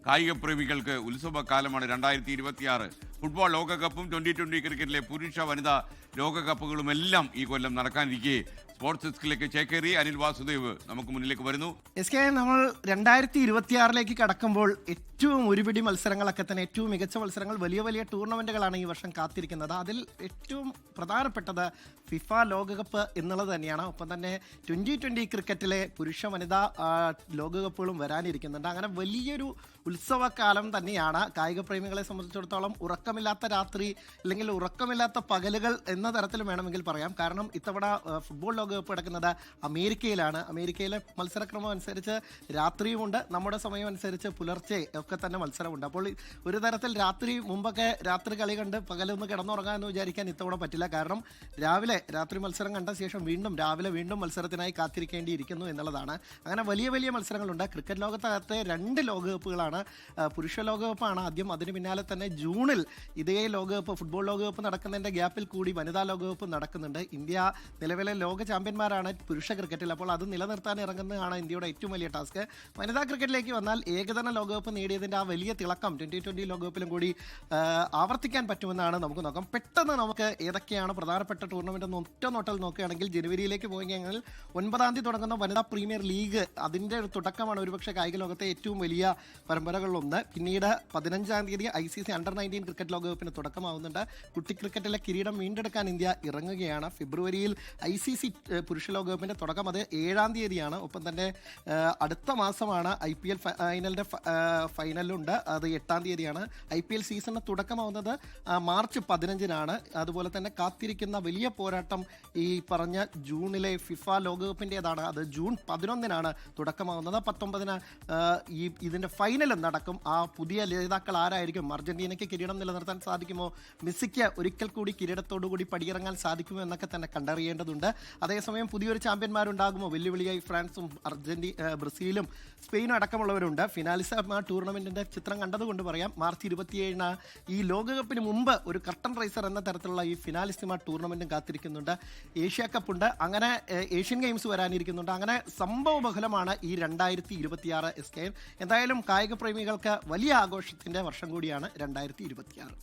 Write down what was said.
കായിക പ്രേമികൾക്ക് ഉത്സവകാലമാണ് 2026. ഫുട്ബോൾ ലോകകപ്പും 2020 ക്രിക്കറ്റിലെ പുരുഷ വനിതാ ലോകകപ്പുകളുമെല്ലാം ഈ കൊല്ലം നടക്കാനിരിക്കെ സ്പോർട്സ് ഡെസ്കിലേക്ക് ചേക്കേറി അനിൽ വാസുദേവ് നമുക്ക് മുന്നിലേക്ക് വരുന്നു. നമ്മൾ 2026 കടക്കുമ്പോൾ ഏറ്റവും ഒരുപിടി മത്സരങ്ങളൊക്കെ തന്നെ ഏറ്റവും മികച്ച മത്സരങ്ങൾ, വലിയ വലിയ ടൂർണമെന്റുകളാണ് ഈ വർഷം കാത്തിരിക്കുന്നത്. അതിൽ ഏറ്റവും പ്രധാനപ്പെട്ടത് ഫിഫ ലോകകപ്പ് എന്നുള്ളത് തന്നെയാണ്. ഒപ്പം തന്നെ 2020 ക്രിക്കറ്റിലെ പുരുഷ വനിതാ ലോകകപ്പുകളും വരാനിരിക്കുന്നുണ്ട്. അങ്ങനെ വലിയൊരു ഉത്സവകാലം തന്നെയാണ്. കായിക പ്രേമികളെ സംബന്ധിച്ചിടത്തോളം ഉറക്കമില്ലാത്ത രാത്രി അല്ലെങ്കിൽ ഉറക്കമില്ലാത്ത പകലുകൾ എന്ന തരത്തിൽ വേണമെങ്കിൽ പറയാം. കാരണം ഇത്തവണ ഫുട്ബോൾ ലോകകപ്പ് നടക്കുന്നത് അമേരിക്കയിലാണ്. അമേരിക്കയിലെ മത്സരക്രമം അനുസരിച്ച് രാത്രിയുമുണ്ട്, നമ്മുടെ സമയം അനുസരിച്ച് പുലർച്ചെ ഒക്കെ തന്നെ മത്സരമുണ്ട്. അപ്പോൾ ഒരു തരത്തിൽ മുമ്പൊക്കെ രാത്രി കളി കണ്ട് പകലൊന്ന് കിടന്നുറങ്ങാമെന്ന് വിചാരിക്കാൻ ഇത്തവണ പറ്റില്ല. കാരണം രാത്രി മത്സരം കണ്ട ശേഷം രാവിലെ വീണ്ടും മത്സരത്തിനായി കാത്തിരിക്കേണ്ടിയിരിക്കുന്നു എന്നുള്ളതാണ്. അങ്ങനെ വലിയ വലിയ മത്സരങ്ങളുണ്ട്. ക്രിക്കറ്റ് ലോകത്തകത്തെ 2 ലോകകപ്പുകളാണ്. പുരുഷ ലോകകപ്പാണ് ആദ്യം. അതിന് പിന്നാലെ തന്നെ ജൂണിൽ ഇതേ ലോകകപ്പ്, ഫുട്ബോൾ ലോകകപ്പ് നടക്കുന്നതിൻ്റെ ഗ്യാപ്പിൽ കൂടി വനിതാ ലോകകപ്പ് നടക്കുന്നുണ്ട്. ഇന്ത്യ നിലവിലെ ലോക ചാമ്പ്യന്മാരാണ് പുരുഷ ക്രിക്കറ്റിൽ. അപ്പോൾ അത് നിലനിർത്താൻ ഇറങ്ങുന്നതാണ് ഇന്ത്യയുടെ ഏറ്റവും വലിയ ടാസ്ക്. വനിതാ ക്രിക്കറ്റിലേക്ക് വന്നാൽ ഏകദിന ലോകകപ്പ് നേടിയതിൻ്റെ ആ വലിയ തിളക്കം 2020 ലോകകപ്പിലും കൂടി ആവർത്തിക്കാൻ പറ്റുമെന്നാണ് നമുക്ക് നോക്കാം. പെട്ടെന്ന് നമുക്ക് ഏതൊക്കെയാണ് പ്രധാനപ്പെട്ട ടൂർണമെന്റ് എന്ന് ഒറ്റ നോട്ടൽ നോക്കുകയാണെങ്കിൽ ജനുവരിയിലേക്ക് പോയെങ്കിൽ 9-ാം തീയതി തുടങ്ങുന്ന വനിതാ പ്രീമിയർ ലീഗ്, അതിൻ്റെ ഒരു തുടക്കമാണ് ഒരുപക്ഷെ കായിക ലോകത്തെ ഏറ്റവും വലിയ പരമ്പരകളിലൊന്ന്. പിന്നീട് 15-ാം തീയതി ICC അണ്ടർ-19 ക്രിക്കറ്റ് ലോകകപ്പിന് തുടക്കമാവുന്നുണ്ട്. കുട്ടി ക്രിക്കറ്റിലെ കിരീടം വീണ്ടെടുക്കാൻ ഇന്ത്യ ഇറങ്ങുകയാണ്. ഫെബ്രുവരിയിൽ ICC പുരുഷ ലോകകപ്പിന്റെ തുടക്കം, അത് 7-ാം തീയതിയാണ്. ഒപ്പം തന്നെ അടുത്ത മാസമാണ് IPL ഫൈനലിന്റെ ഫൈനലുണ്ട്, അത് 8-ാം തീയതിയാണ്. IPL സീസണിന് തുടക്കമാവുന്നത് മാർച്ച് 15-നാണ്. അതുപോലെ തന്നെ കാത്തിരിക്കുന്ന വലിയ പോരാട്ടം ഈ പറഞ്ഞ ജൂണിലെ ഫിഫ ലോകകപ്പിൻ്റെതാണ്. അത് ജൂൺ 11-നാണ് തുടക്കമാവുന്നത്. 19-ന് ഇതിന്റെ ഫൈനലും നടക്കും. ആ പുതിയ ജേതാക്കൾ ആരായിരിക്കും? അർജന്റീനയ്ക്ക് കിരീടം നിലനിർത്താൻ സാധിക്കുമോ? മെസ്സിക്ക് ഒരിക്കൽ കൂടി കിരീടത്തോടുകൂടി പടിയിറങ്ങാൻ സാധിക്കുമോ എന്നൊക്കെ തന്നെ കണ്ടറിയേണ്ടതുണ്ട്. അതേസമയം പുതിയൊരു ചാമ്പ്യന്മാരുണ്ടാകുമോ? വെല്ലുവിളിയായി ഫ്രാൻസും ബ്രസീലും സ്പെയിനും അടക്കമുള്ളവരുണ്ട്. ഫിനാലിസം ടൂർണമെന്റിന്റെ ചിത്രം കണ്ടതുകൊണ്ട് പറയാം, മാർച്ച് 27-ന് ഈ ലോകകപ്പിന് മുമ്പ് ഒരു കർട്ടൻ റൈസർ എന്ന തരത്തിലുള്ള ഈ ഫിനാലിസിമ ടൂർണമെന്റും കാത്തിരിക്കുന്നുണ്ട്. ഏഷ്യ കപ്പുണ്ട്, അങ്ങനെ ഏഷ്യൻ ഗെയിംസ് വരാനിരിക്കുന്നുണ്ട്. അങ്ങനെ സംഭവബഹുലമാണ് ഈ 2026 SKM. എന്തായാലും കായിക പ്രേമികൾക്ക് വലിയ ആഘോഷത്തിന്റെ വർഷം കൂടിയാണ് 2026.